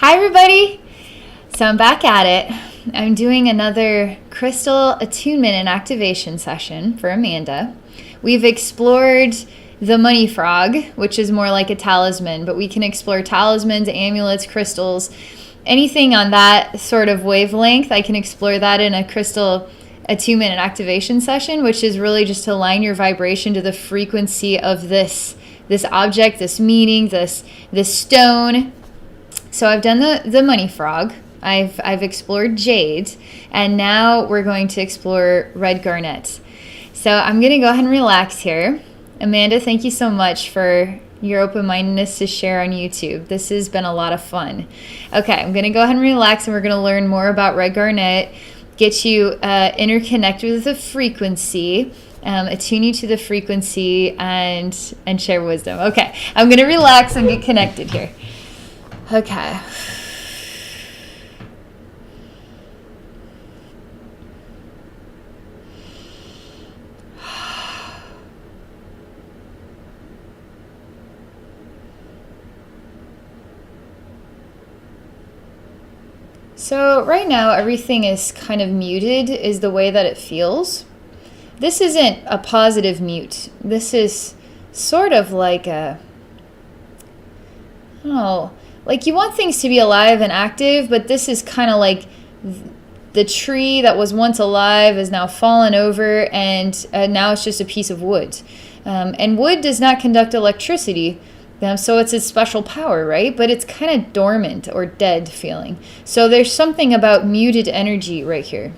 Hi everybody! So I'm back at it. I'm doing another crystal attunement and activation session for Amanda. We've explored the money frog, which is more like a talisman, but we can explore talismans, amulets, crystals, anything on that sort of wavelength. I can explore that in a crystal attunement and activation session, which is really just to align your vibration to the frequency of this object, this meaning, this stone. So I've done the money frog, I've explored jade, and now we're going to explore red garnet. So I'm going to go ahead and relax here. Amanda, thank you so much for your open-mindedness to share on YouTube. This has been a lot of fun. Okay, I'm going to go ahead and relax, and we're going to learn more about red garnet, get you interconnected with the frequency, attune you to the frequency, and share wisdom. Okay, I'm going to relax and get connected here. Okay. So right now everything is kind of muted, is the way that it feels. This isn't a positive mute. This is sort of like a, I don't know, like you want things to be alive and active, but this is kind of like the tree that was once alive is now fallen over, and now it's just a piece of wood. And wood does not conduct electricity, so it's a special power, right? But it's kind of dormant or dead feeling. So there's something about muted energy right here.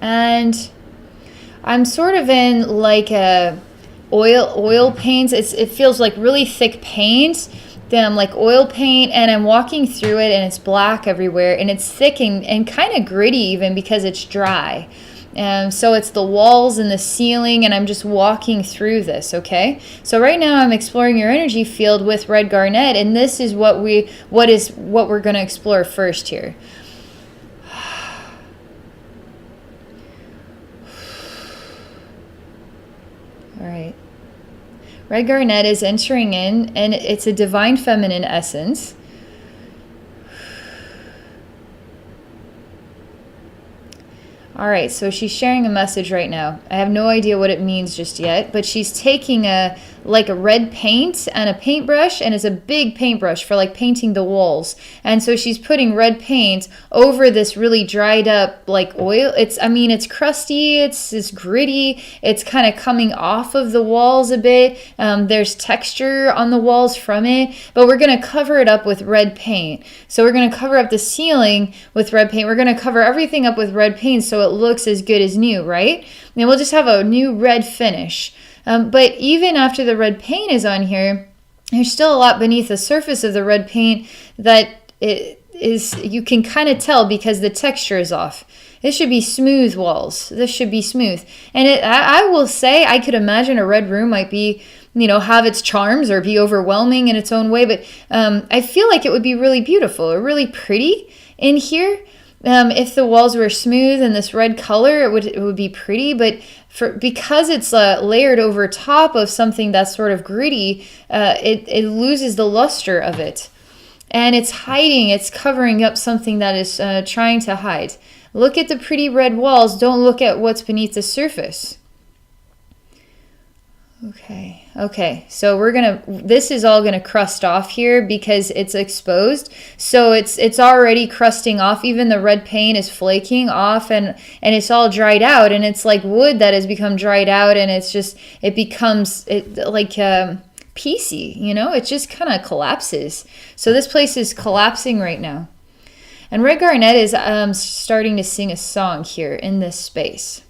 And I'm sort of in like a oil paints. It feels like really thick paint, like oil paint, and I'm walking through it and it's black everywhere, and it's thick and kind of gritty even because it's dry. So it's the walls and the ceiling, and I'm just walking through this, okay? So right now I'm exploring your energy field with red garnet, and this is what we're going to explore first here. All right. Red garnet is entering in, and it's a divine feminine essence. All right, so she's sharing a message right now. I have no idea what it means just yet, but she's taking a red paint and a paintbrush, and it's a big paintbrush for like painting the walls. And so she's putting red paint over this really dried up like oil. It's crusty, it's gritty, it's kind of coming off of the walls a bit. There's texture on the walls from it, but we're gonna cover it up with red paint. So we're gonna cover up the ceiling with red paint. We're gonna cover everything up with red paint so it looks as good as new, right? And we'll just have a new red finish. But even after the red paint is on here, there's still a lot beneath the surface of the red paint that you can kind of tell because the texture is off. This should be smooth walls. This should be smooth. And I will say, I could imagine a red room might be, have its charms or be overwhelming in its own way, but I feel like it would be really beautiful or really pretty in here. If the walls were smooth and this red color, it would be pretty, but because it's layered over top of something that's sort of gritty, it loses the luster of it. And it's covering up something that is trying to hide. Look at the pretty red walls, don't look at what's beneath the surface. Okay, so this is all gonna crust off here because it's exposed. So it's already crusting off. Even the red paint is flaking off, and it's all dried out, and it's like wood that has become dried out, and it becomes piecey, it just kind of collapses. So this place is collapsing right now. And red garnet is starting to sing a song here in this space.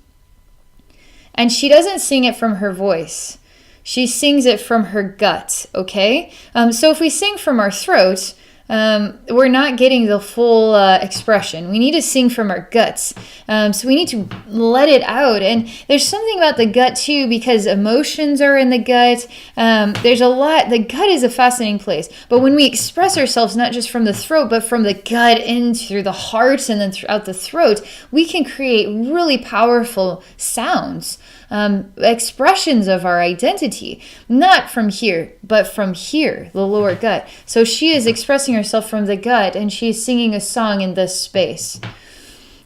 And she doesn't sing it from her voice. She sings it from her gut, okay? So if we sing from our throat, we're not getting the full expression. We need to sing from our guts. So we need to let it out. And there's something about the gut too, because emotions are in the gut. There's a lot. The gut is a fascinating place. But when we express ourselves, not just from the throat, but from the gut in through the heart and then throughout the throat, we can create really powerful sounds. expressions of our identity. Not from here, but from here, the lower gut. So she is expressing herself from the gut, and she is singing a song in this space.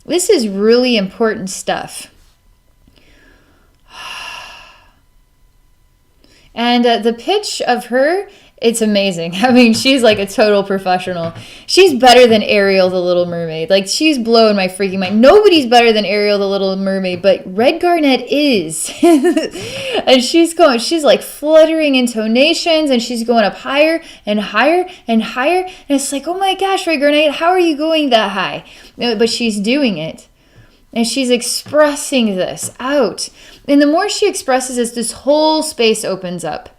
This is really important stuff. And the pitch of her, it's amazing. I mean, she's like a total professional. She's better than Ariel, the Little Mermaid. Like, she's blowing my freaking mind. Nobody's better than Ariel, the Little Mermaid, but Red Garnet is. And she's like fluttering intonations, and she's going up higher and higher and higher. And it's like, oh my gosh, Red Garnet, how are you going that high? But she's doing it. And she's expressing this out. And the more she expresses this whole space opens up.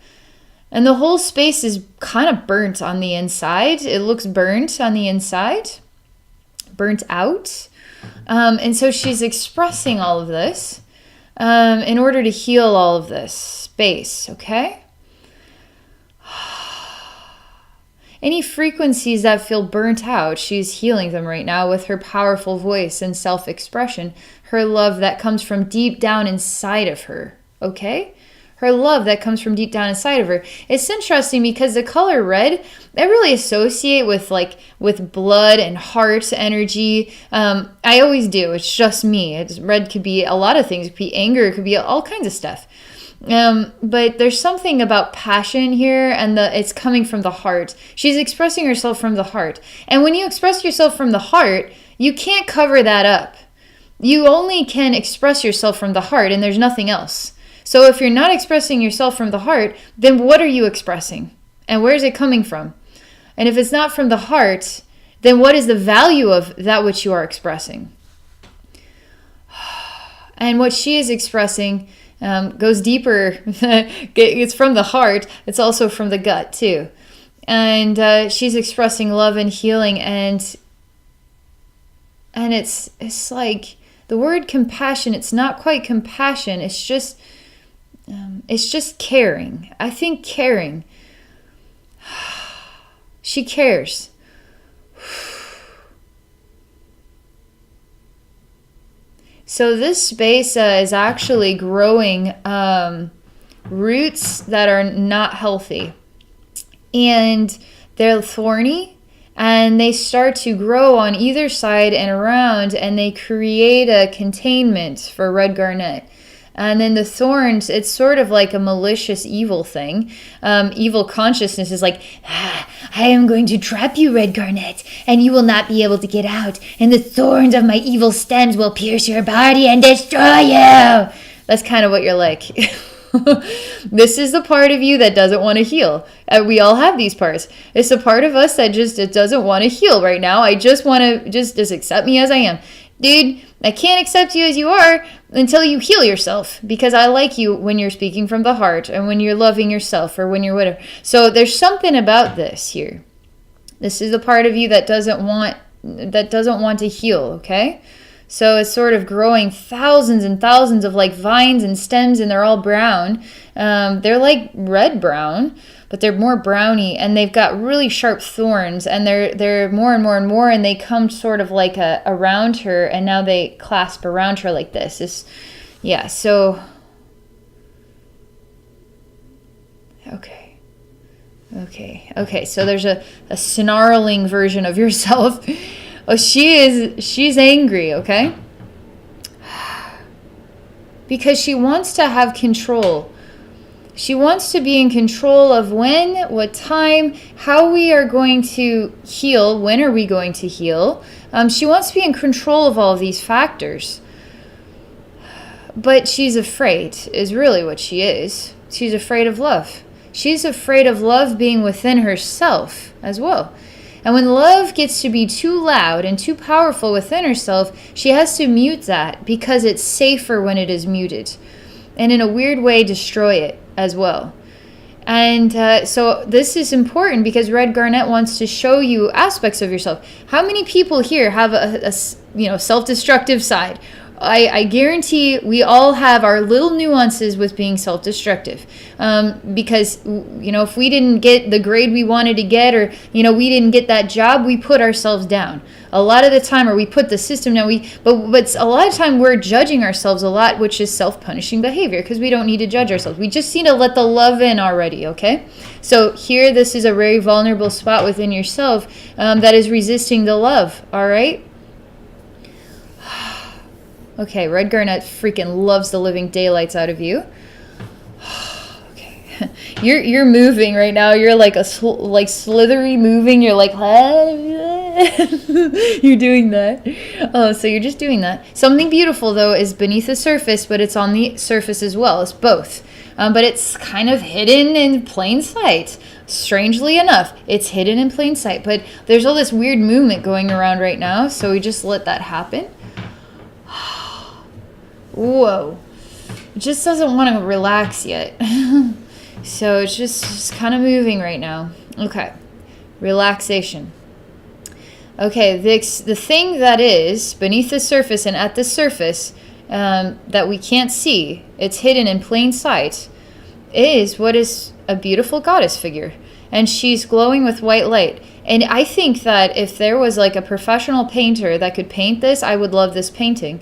And the whole space is kind of burnt on the inside. It looks burnt on the inside. Burnt out. And so she's expressing all of this in order to heal all of this space, okay? Any frequencies that feel burnt out, she's healing them right now with her powerful voice and self-expression. Her love that comes from deep down inside of her, okay? Her love that comes from deep down inside of her. It's interesting because the color red, I really associate with blood and heart energy. I always do. It's just me. Red could be a lot of things. It could be anger. It could be all kinds of stuff. But there's something about passion here, and it's coming from the heart. She's expressing herself from the heart. And when you express yourself from the heart, you can't cover that up. You only can express yourself from the heart, and there's nothing else. So if you're not expressing yourself from the heart, then what are you expressing? And where is it coming from? And if it's not from the heart, then what is the value of that which you are expressing? And what she is expressing goes deeper. It's from the heart. It's also from the gut too. And she's expressing love and healing, and it's like the word compassion. It's not quite compassion. It's just caring. I think caring. She cares. So this space is actually growing roots that are not healthy. And they're thorny, and they start to grow on either side and around, and they create a containment for Red Garnet. And then the thorns, it's sort of like a malicious evil thing. Evil consciousness is like, I am going to trap you, Red Garnet, and you will not be able to get out. And the thorns of my evil stems will pierce your body and destroy you. That's kind of what you're like. This is the part of you that doesn't want to heal. We all have these parts. It's the part of us that it doesn't want to heal right now. I just want to just accept me as I am. Dude, I can't accept you as you are until you heal yourself, because I like you when you're speaking from the heart and when you're loving yourself or when you're whatever. So there's something about this here. This is the part of you that doesn't want to heal, okay? So it's sort of growing thousands and thousands of like vines and stems, and they're all brown. They're like red brown, but they're more browny, and they've got really sharp thorns, and they're more and more and more, and they come sort of like around her, and now they clasp around her like this. Yeah, so okay, so there's a snarling version of yourself. Oh, she's angry, okay? Because she wants to have control. She wants to be in control of when, what time, how we are going to heal, when are we going to heal. She wants to be in control of all of these factors. But she's afraid, is really what she is. She's afraid of love. She's afraid of love being within herself as well. And when love gets to be too loud and too powerful within herself, she has to mute that, because it's safer when it is muted. And in a weird way, destroy it as well. And so this is important, because Red Garnet wants to show you aspects of yourself. How many people here have a self-destructive side? I guarantee we all have our little nuances with being self-destructive. Because, you know, if we didn't get the grade we wanted to get, or, you know, we didn't get that job, we put ourselves down. A lot of the time, or we put the system down, but a lot of time we're judging ourselves a lot, which is self-punishing behavior, because we don't need to judge ourselves. We just need to let the love in already, okay? So here, this is a very vulnerable spot within yourself that is resisting the love, all right? Okay, Red Garnet freaking loves the living daylights out of you. You're moving right now. You're like slithery moving. You're like, you're doing that. Oh, so you're just doing that. Something beautiful, though, is beneath the surface, but it's on the surface as well. It's both. But it's kind of hidden in plain sight. Strangely enough, it's hidden in plain sight. But there's all this weird movement going around right now, so we just let that happen. Whoa. It just doesn't want to relax yet. So it's just kind of moving right now. Okay. Relaxation. Okay, the thing that is beneath the surface and at the surface that we can't see, it's hidden in plain sight, is what is a beautiful goddess figure. And she's glowing with white light. And I think that if there was like a professional painter that could paint this, I would love this painting.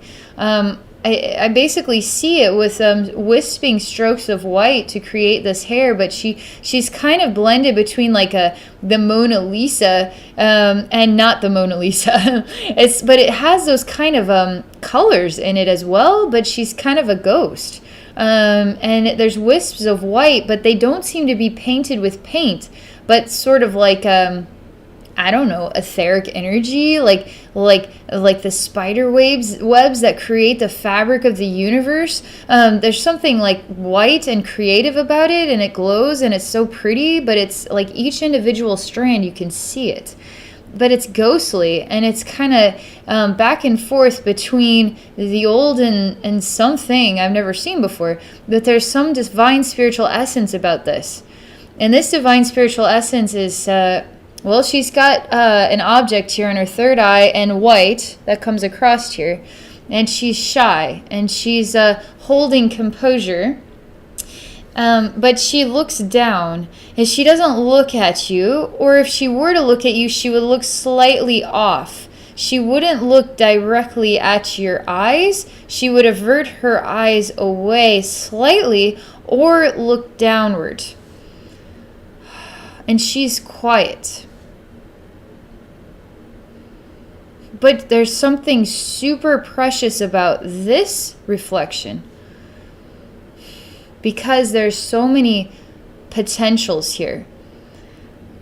I basically see it with wisping strokes of white to create this hair, but she's kind of blended between like the Mona Lisa and not the Mona Lisa. But it has those kind of colors in it as well, but she's kind of a ghost. And there's wisps of white, but they don't seem to be painted with paint, but sort of like I don't know, etheric energy, like the spider webs that create the fabric of the universe. There's something like white and creative about it, and it glows, and it's so pretty, but it's like each individual strand, you can see it. But it's ghostly, and it's kind of back and forth between the old and something I've never seen before. But there's some divine spiritual essence about this. And this divine spiritual essence is... well, she's got an object here in her third eye and white that comes across here. And she's shy. And she's holding composure. But she looks down. And she doesn't look at you. Or if she were to look at you, she would look slightly off. She wouldn't look directly at your eyes. She would avert her eyes away slightly or look downward. And she's quiet. But there's something super precious about this reflection, because there's so many potentials here,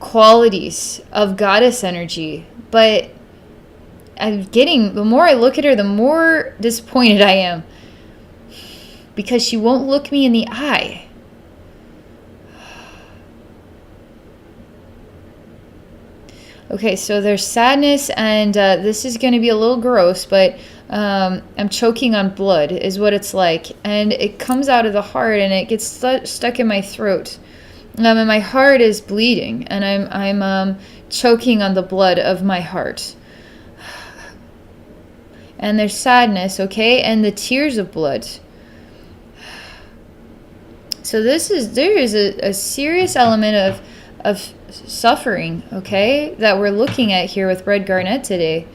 qualities of goddess energy. But the more I look at her, the more disappointed I am, because she won't look me in the eye. Okay, so there's sadness, and this is going to be a little gross, but I'm choking on blood is what it's like. And it comes out of the heart, and it gets stuck in my throat. And my heart is bleeding, and I'm choking on the blood of my heart. And there's sadness, okay, and the tears of blood. So there is a serious element of suffering, okay, that we're looking at here with Red Garnet today.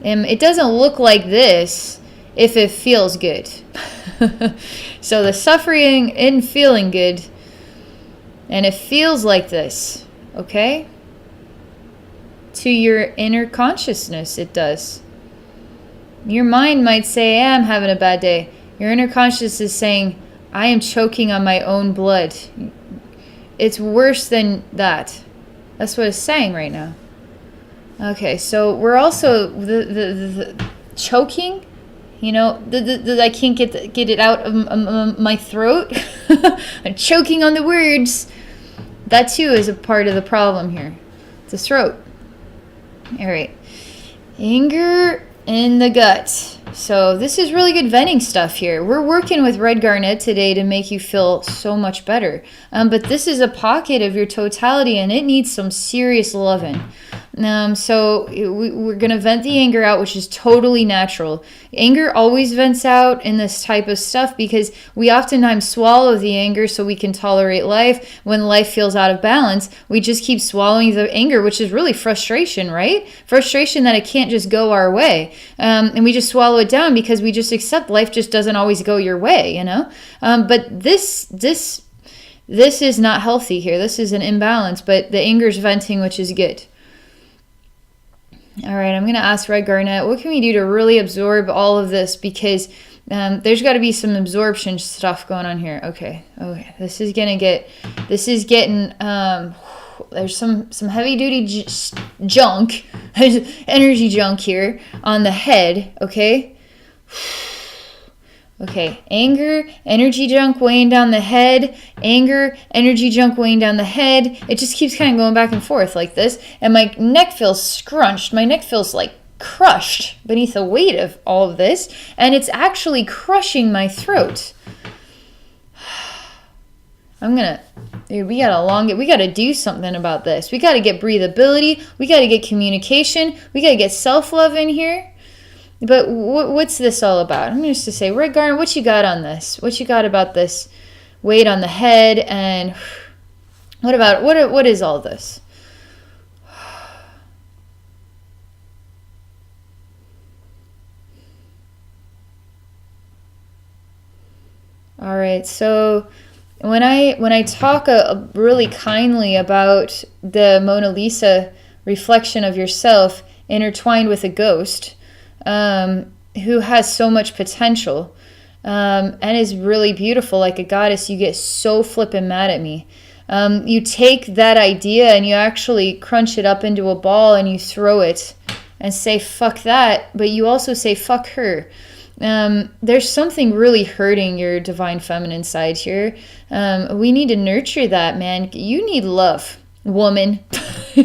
And it doesn't look like this if it feels good. So the suffering in feeling good, and it feels like this, okay? To your inner consciousness, it does. Your mind might say, yeah, I'm having a bad day. Your inner consciousness is saying, I am choking on my own blood. It's worse than that. That's what it's saying right now. Okay, so we're also the choking. You know, I can't get it out of my throat. I'm choking on the words. That too is a part of the problem here. It's the throat. All right, anger in the gut. So this is really good venting stuff here. We're working with Red Garnet today to make you feel so much better. But this is a pocket of your totality, and it needs some serious loving. So we're going to vent the anger out, which is totally natural. Anger always vents out in this type of stuff because we oftentimes swallow the anger so we can tolerate life. When life feels out of balance, we just keep swallowing the anger, which is really frustration, right? Frustration that it can't just go our way. And we just swallow it down because we just accept life just doesn't always go your way, you know? But this is not healthy here. This is an imbalance, but the anger's venting, which is good. All right, I'm going to ask Red Garnet, what can we do to really absorb all of this? Because there's got to be some absorption stuff going on here. Okay, this is getting, there's some heavy duty junk, energy junk here on the head, okay? Okay, anger, energy junk weighing down the head, anger, energy junk weighing down the head. It just keeps kind of going back and forth like this. And my neck feels scrunched. My neck feels like crushed beneath the weight of all of this. And it's actually crushing my throat. We gotta do something about this. We gotta get breathability. We gotta get communication. We gotta get self-love in here. But what's this all about? I'm just to say, Red Garnet, what you got on this? What you got about this weight on the head? And what is all this? All right, so when I talk really kindly about the Mona Lisa reflection of yourself intertwined with a ghost, who has so much potential and is really beautiful like a goddess, you get so flippin' mad at me. You take that idea and you actually crunch it up into a ball and you throw it and say fuck that, but you also say fuck her. There's something really hurting your divine feminine side here. We need to nurture that, man. You need love, woman. You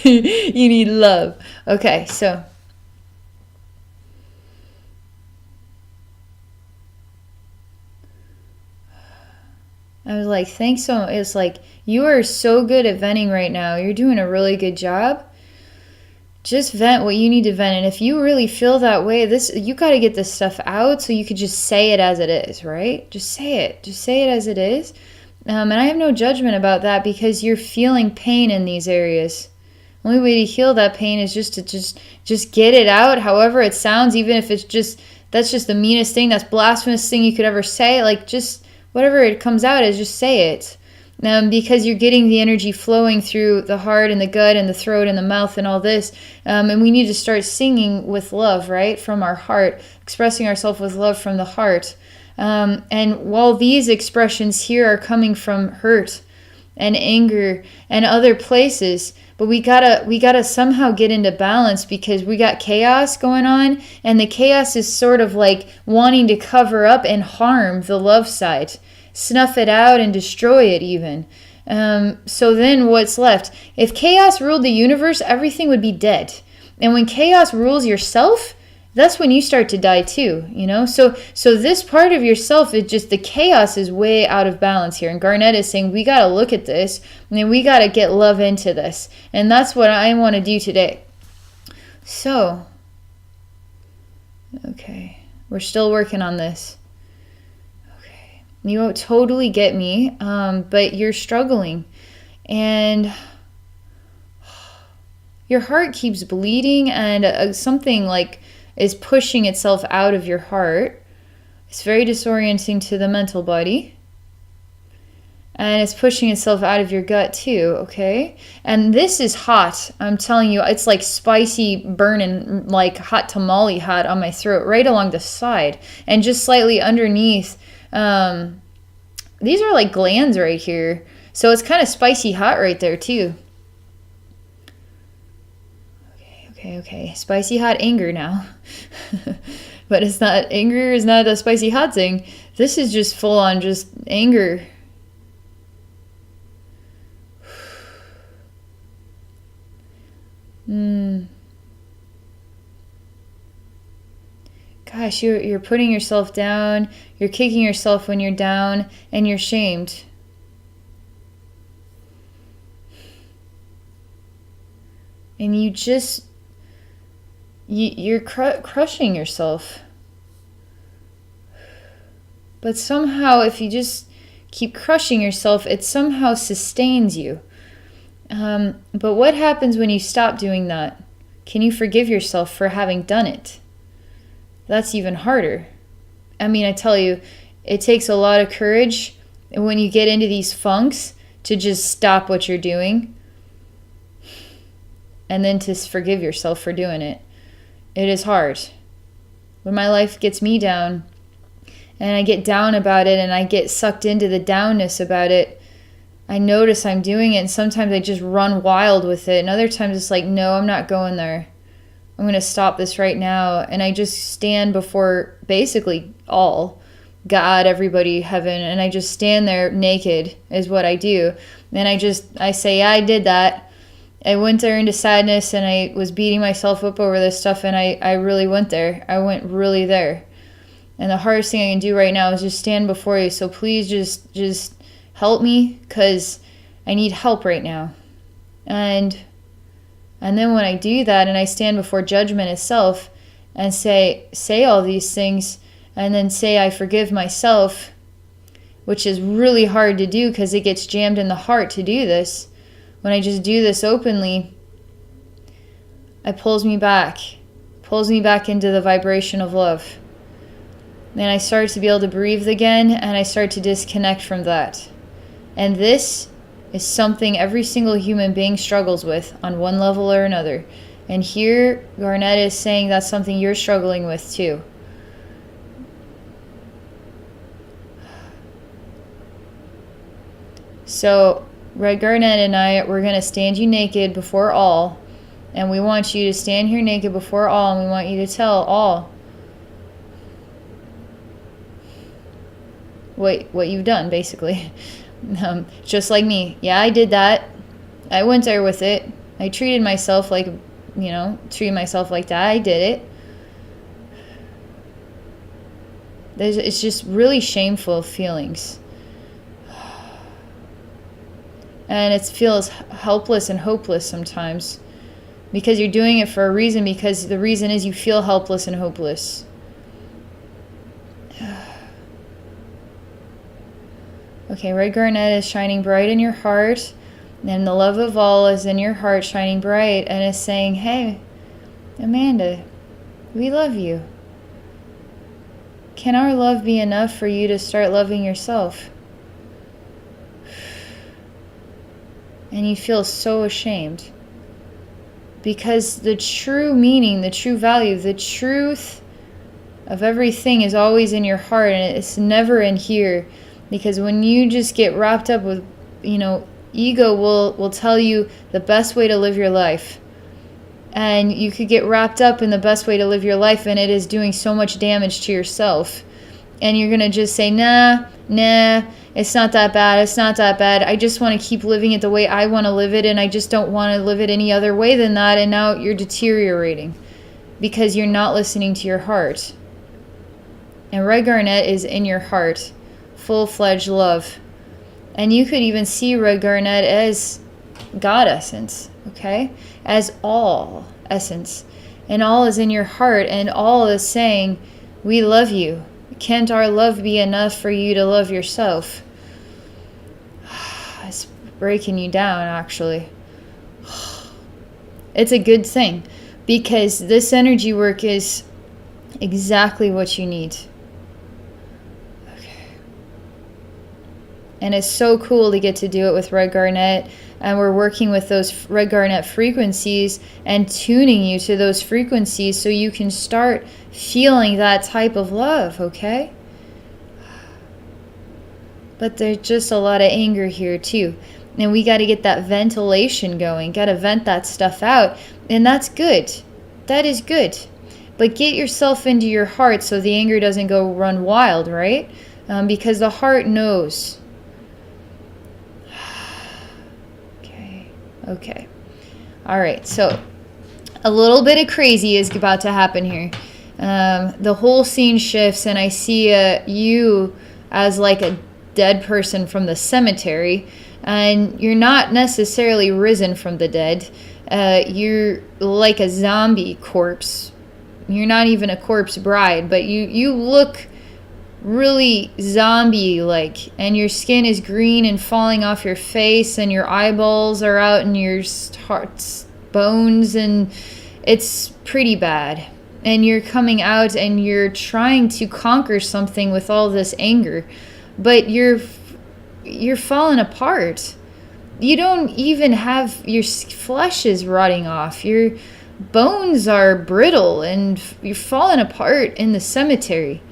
need love. Okay, so I was like, thanks so much. It's like, you are so good at venting right now. You're doing a really good job. Just vent what you need to vent. And if you really feel that way, you got to get this stuff out so you could just say it as it is, right? Just say it. Just say it as it is. And I have no judgment about that because you're feeling pain in these areas. The only way to heal that pain is just to get it out, however it sounds, even if that's just the meanest thing, that's blasphemous thing you could ever say. Like, just whatever it comes out as, just say it. Because you're getting the energy flowing through the heart and the gut and the throat and the mouth and all this. And we need to start singing with love, right? From our heart, expressing ourselves with love from the heart. And while these expressions here are coming from hurt and anger and other places, but we gotta somehow get into balance because we got chaos going on, and the chaos is sort of like wanting to cover up and harm the love side. Snuff it out and destroy it even. So then what's left? If chaos ruled the universe, everything would be dead. And when chaos rules yourself, that's when you start to die too, you know? So this part of yourself, the chaos is way out of balance here. And Garnet is saying, we got to look at this and then we got to get love into this. And that's what I want to do today. So, okay, we're still working on this. You totally get me, but you're struggling and your heart keeps bleeding and something like is pushing itself out of your heart. It's very disorienting to the mental body. And it's pushing itself out of your gut too, okay? And this is hot. I'm telling you, it's like spicy, burning, like hot tamale hot on my throat, right along the side. And just slightly underneath. These are like glands right here. So it's kind of spicy hot right there too. Okay. Spicy hot anger now. But it's not, anger is not a spicy hot thing. This is just full on just anger. Gosh, you're putting yourself down. You're kicking yourself when you're down and you're shamed. And you're crushing yourself. But somehow, if you just keep crushing yourself, it somehow sustains you. But what happens when you stop doing that? Can you forgive yourself for having done it? That's even harder. I mean, I tell you, it takes a lot of courage when you get into these funks to just stop what you're doing and then to forgive yourself for doing it. It is hard. When my life gets me down and I get down about it and I get sucked into the downness about it, I notice I'm doing it, and sometimes I just run wild with it, and other times it's like, no, I'm not going there. I'm going to stop this right now. And I just stand before basically all, God, everybody, heaven, and I just stand there naked is what I do. And I say, yeah, I did that. I went there into sadness, and I was beating myself up over this stuff, and I really went there. I went really there. And the hardest thing I can do right now is just stand before you. So please just help me, because I need help right now. And then when I do that and I stand before judgment itself and say all these things and then say I forgive myself, which is really hard to do because it gets jammed in the heart to do this. When I just do this openly, it pulls me back into the vibration of love. Then I start to be able to breathe again, and I start to disconnect from that. And this is something every single human being struggles with on one level or another. And here, Garnet is saying that's something you're struggling with too. So, Red Garnet and we're going to stand you naked before all. And we want you to stand here naked before all, and we want you to tell all what you've done, basically. Just like me. Yeah, I did that. I went there with it. I treated myself like that. I did it. It's just really shameful feelings. And it feels helpless and hopeless sometimes. Because you're doing it for a reason, because the reason is you feel helpless and hopeless. Okay, Red Garnet is shining bright in your heart, and the love of all is in your heart shining bright, and is saying, hey, Amanda, we love you. Can our love be enough for you to start loving yourself? And you feel so ashamed. Because the true meaning, the true value, the truth of everything is always in your heart, and it's never in here. Because when you just get wrapped up with, ego will tell you the best way to live your life. And you could get wrapped up in the best way to live your life, and it is doing so much damage to yourself. And you're going to just say, nah, it's not that bad. I just want to keep living it the way I want to live it, and I just don't want to live it any other way than that. And now you're deteriorating because you're not listening to your heart. And Red Garnet is in your heart. Full-fledged love. And you could even see Red Garnet as God essence, okay? As all essence. And all is in your heart, and all is saying, we love you. Can't our love be enough for you to love yourself? It's breaking you down, actually. It's a good thing, because this energy work is exactly what you need. And it's so cool to get to do it with Red Garnet. And we're working with those Red Garnet frequencies and tuning you to those frequencies so you can start feeling that type of love, okay? But there's just a lot of anger here too. And we got to get that ventilation going. Got to vent that stuff out. And that's good. That is good. But get yourself into your heart so the anger doesn't go run wild, right? Because the heart knows. Okay. All right. So a little bit of crazy is about to happen here. The whole scene shifts, and I see you as like a dead person from the cemetery, and you're not necessarily risen from the dead. You're like a zombie corpse. You're not even a corpse bride, but you look really zombie-like, and your skin is green and falling off your face, and your eyeballs are out, and your heart's bones, and it's pretty bad. And you're coming out, and you're trying to conquer something with all this anger, but you're falling apart. You don't even have, your flesh is rotting off. Your bones are brittle, and you're falling apart in the cemetery.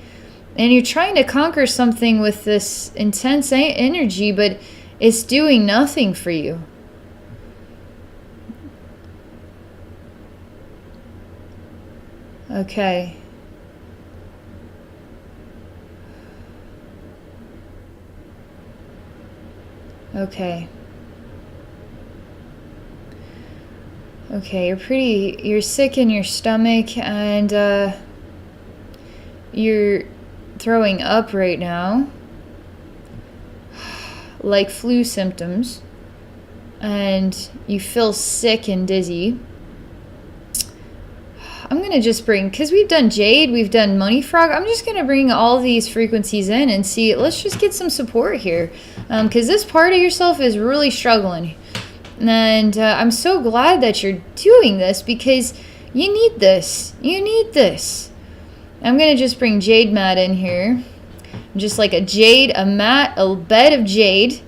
And you're trying to conquer something with this intense energy, but it's doing nothing for you. Okay. Okay. Okay, you're sick in your stomach, and you're throwing up right now, like flu symptoms, and you feel sick and dizzy. I'm going to just bring, because we've done Jade, we've done Money Frog, I'm just going to bring all these frequencies in and see, let's just get some support here, because this part of yourself is really struggling. And I'm so glad that you're doing this, because you need this. You need this. I'm going to just bring Jade Mat in here. Just like a jade, a mat, a bed of jade.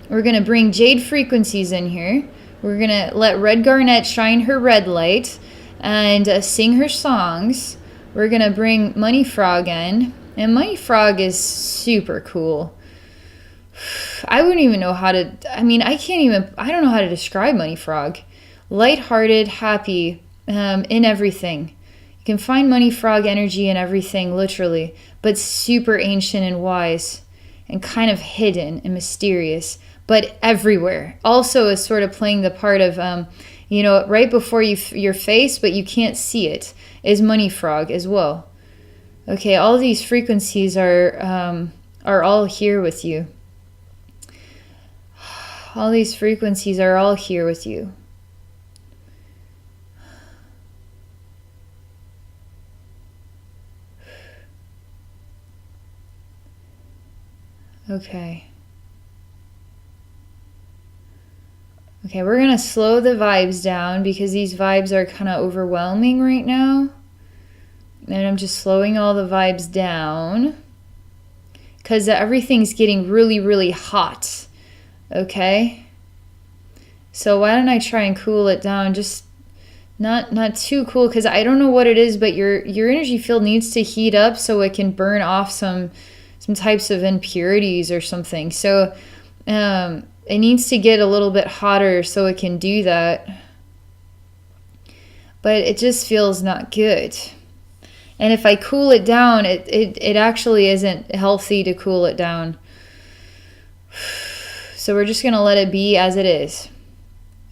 We're going to bring jade frequencies in here. We're going to let Red Garnet shine her red light and sing her songs. We're going to bring Money Frog in. And Money Frog is super cool. I wouldn't even know how to, I don't know how to describe Money Frog. Lighthearted, happy, in everything. You can find Money Frog energy in everything, literally, but super ancient and wise, and kind of hidden and mysterious, but everywhere. Also is sort of playing the part of, right before your face, but you can't see it, is Money Frog as well. Okay, all these frequencies are all here with you. All these frequencies are all here with you. Okay. Okay, we're going to slow the vibes down because these vibes are kind of overwhelming right now. And I'm just slowing all the vibes down because everything's getting really, really hot. Okay? So why don't I try and cool it down? Just not too cool, because I don't know what it is, but your energy field needs to heat up so it can burn off some types of impurities or something. So it needs to get a little bit hotter so it can do that. But it just feels not good. And if I cool it down, it actually isn't healthy to cool it down. So we're just going to let it be as it is.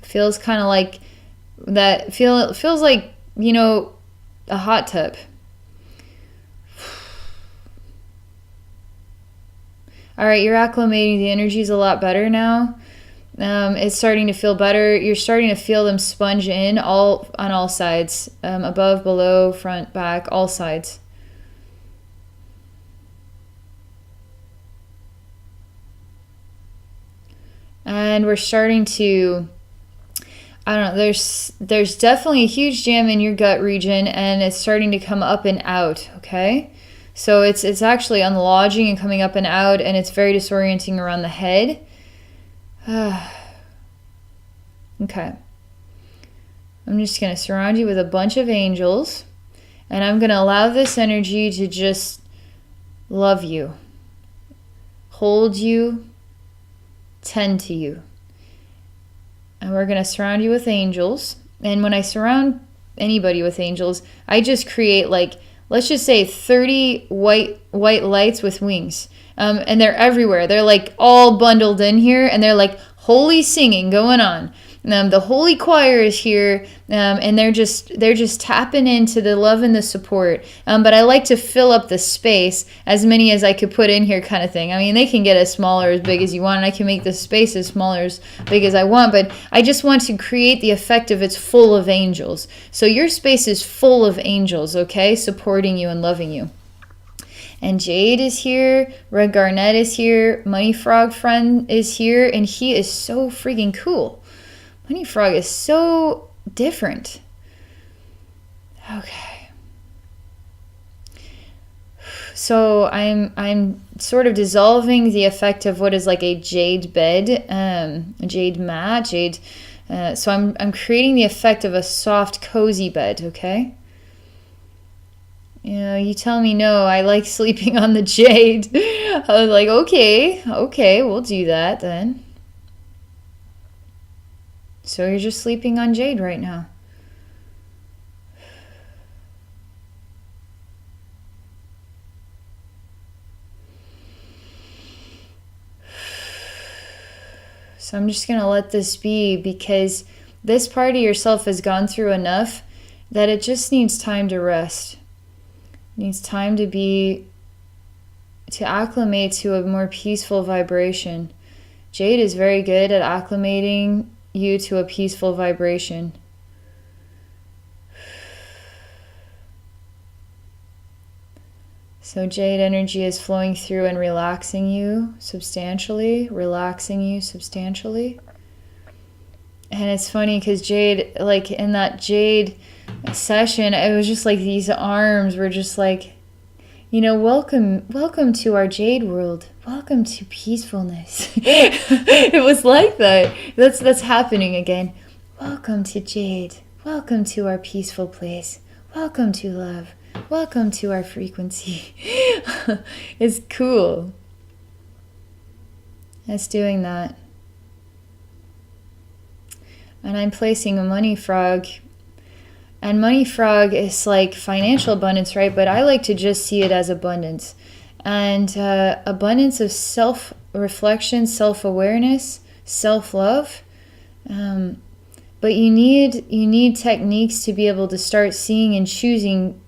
Feels kind of like that. Feels like, a hot tub. All right, you're acclimating. The energy's a lot better now. It's starting to feel better. You're starting to feel them sponge in on all sides. Above, below, front, back, all sides. And we're starting to, I don't know, there's definitely a huge jam in your gut region, and it's starting to come up and out, okay? So it's actually unlodging and coming up and out, and it's very disorienting around the head. Okay. I'm just going to surround you with a bunch of angels, and I'm going to allow this energy to just love you, hold you, tend to you. And we're going to surround you with angels. And when I surround anybody with angels, I just create, like, let's just say 30 white lights with wings. And they're everywhere. They're like all bundled in here, and they're like holy singing going on. The holy choir is here, and they're just tapping into the love and the support. But I like to fill up the space, as many as I could put in here, kind of thing. I mean, they can get as small or as big as you want, and I can make the space as small or as big as I want, but I just want to create the effect of it's full of angels. So your space is full of angels, okay, supporting you and loving you. And Jade is here, Red Garnet is here, Money Frog Friend is here, and he is so freaking cool. Money Frog is so different. Okay. So I'm sort of dissolving the effect of what is like a jade bed, a jade mat, so I'm creating the effect of a soft, cozy bed, okay? You know, you tell me no, I like sleeping on the jade. I was like, okay, we'll do that then. So you're just sleeping on jade right now. So I'm just going to let this be, because this part of yourself has gone through enough that it just needs time to rest. Needs time to acclimate to a more peaceful vibration. Jade is very good at acclimating you to a peaceful vibration. So jade energy is flowing through and relaxing you substantially. And it's funny because jade, like in that jade session, it was just like these arms were just like, you know, welcome to our jade world. Welcome to peacefulness. It was like that. That's happening again. Welcome to jade. Welcome to our peaceful place. Welcome to love. Welcome to our frequency. It's cool. It's doing that. And I'm placing a money frog. And money frog is like financial abundance, right? But I like to just see it as abundance. And abundance of self-reflection, self-awareness, self-love. But you need techniques to be able to start seeing and choosing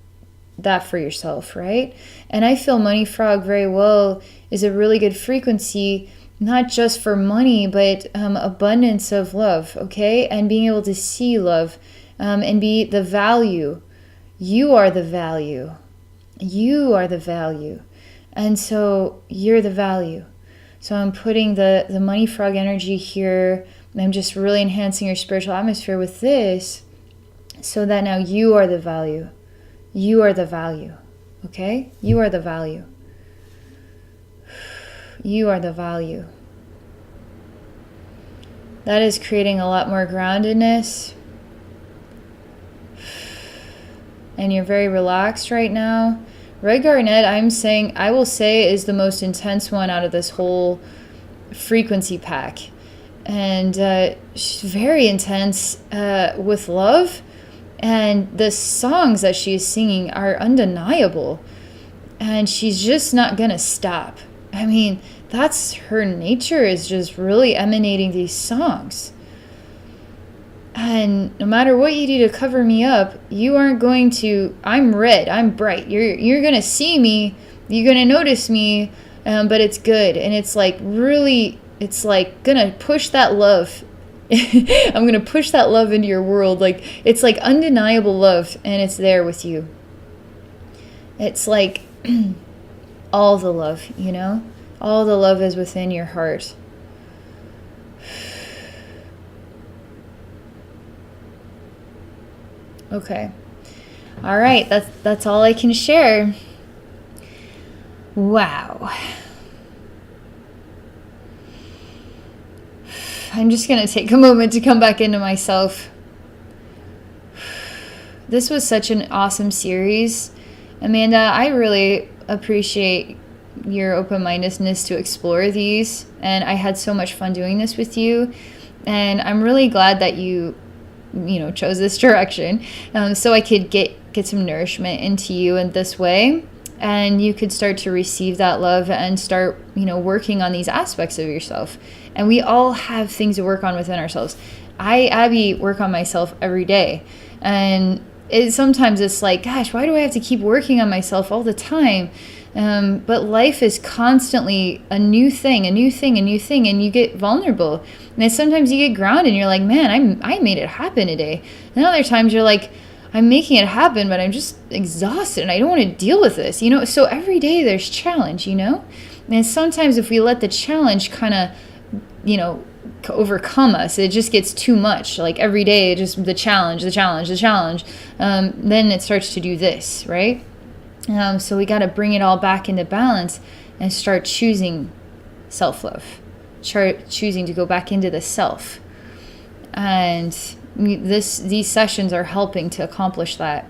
that for yourself, right? And I feel money frog very well is a really good frequency, not just for money, but abundance of love, okay? And being able to see love and be the value. You are the value. You are the value. And so you're the value. So I'm putting the money frog energy here, and I'm just really enhancing your spiritual atmosphere with this, so that now you are the value. You are the value, okay? You are the value. You are the value. That is creating a lot more groundedness. And you're very relaxed right now. Red Garnet, I will say, is the most intense one out of this whole frequency pack. And she's very intense with love. And the songs that she's singing are undeniable. And she's just not going to stop. I mean, that's her nature, is just really emanating these songs. And no matter what you do to cover me up, you aren't going to, I'm red, I'm bright. You're going to see me, you're going to notice me, but it's good. And it's like really, it's like going to push that love. I'm going to push that love into your world. Like, it's like undeniable love, and it's there with you. It's like all the love, you know? All the love is within your heart. Okay. All right, that's all I can share. Wow. I'm just going to take a moment to come back into myself. This was such an awesome series. Amanda, I really appreciate your open-mindedness to explore these. And I had so much fun doing this with you. And I'm really glad that you chose this direction. So I could get some nourishment into you in this way. And you could start to receive that love and start, working on these aspects of yourself. And we all have things to work on within ourselves. Abby, work on myself every day. And sometimes it's like, gosh, why do I have to keep working on myself all the time? But life is constantly a new thing, and you get vulnerable. And then sometimes you get grounded and you're like, man, I made it happen today. And other times you're like, I'm making it happen, but I'm just exhausted and I don't want to deal with this, So every day there's challenge, And sometimes if we let the challenge kind of, overcome us, it just gets too much. Like every day, just the challenge. Then it starts to do this, right? So we got to bring it all back into balance and start choosing self-love. Start choosing to go back into the self. And these sessions are helping to accomplish that.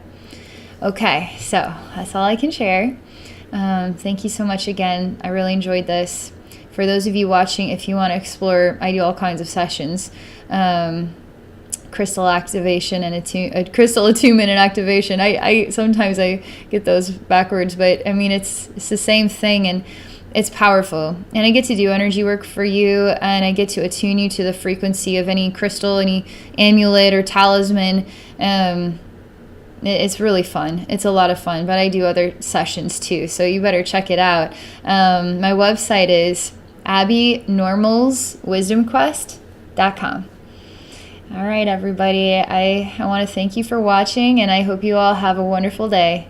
Okay, so that's all I can share. Thank you so much again. I really enjoyed this. For those of you watching, if you want to explore, I do all kinds of sessions. Crystal activation and crystal attunement and activation. I sometimes I get those backwards, but I mean it's the same thing, and it's powerful. And I get to do energy work for you, and I get to attune you to the frequency of any crystal, any amulet or talisman. It's really fun. It's a lot of fun, but I do other sessions too, so you better check it out. My website is AbbeyNormalsWisdomQuest.com. All right, everybody. I want to thank you for watching, and I hope you all have a wonderful day.